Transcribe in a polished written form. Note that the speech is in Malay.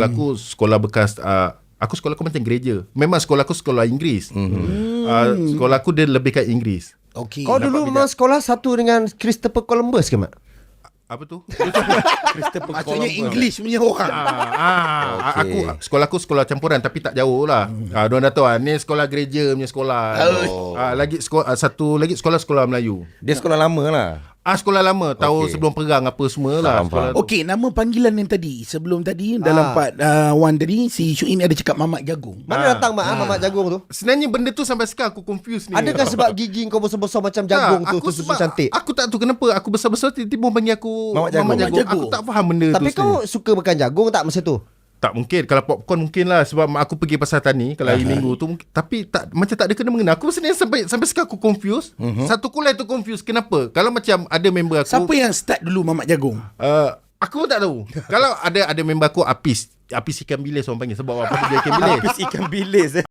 sekolah aku sekolah bekas. Aku sekolah aku macam gereja. Memang sekolah aku sekolah Inggeris. Sekolah aku dia lebih kat Inggeris. Okey. Kau dulu memang sekolah satu dengan Christopher Columbus ke, Mak? Apa tu? Maksudnya English punya orang. Aku sekolah campuran tapi tak jauh lah. Diorang dah tahu ni sekolah gereja punya sekolah. Lagi satu lagi sekolah Melayu. Dia sekolah lama lah. Sekolah lama tahun sebelum perang apa semua lah. Okey, nama panggilan yang tadi sebelum tadi dalam part 1 tadi si Syuib ni ada cakap Mamat Jagung. Mana datang Mamat Jagung tu? Sebenarnya benda tu sampai sekarang aku confuse ni. Adakah sebab gigi kau besar-besar macam jagung tu sebab cantik? Aku tak tahu kenapa aku besar-besar tiba-tiba panggil aku Mamat Jagung. Aku tak faham benda tu. Tapi kau suka makan jagung tak masa tu? Tak mungkin. Kalau popcorn mungkin lah. Sebab aku pergi pasar tani kalau hari minggu tu. Tapi tak, macam tak ada kena-mengena. Aku sebenarnya sampai sekarang aku confuse. Satu kulai tu confuse. Kenapa? Kalau macam ada member aku. Siapa yang start dulu Mamat Jagung? Aku pun tak tahu. Kalau ada member aku Apis ikan bilis orang panggil. Sebab apa dia ikan bilis? Apis ikan bilis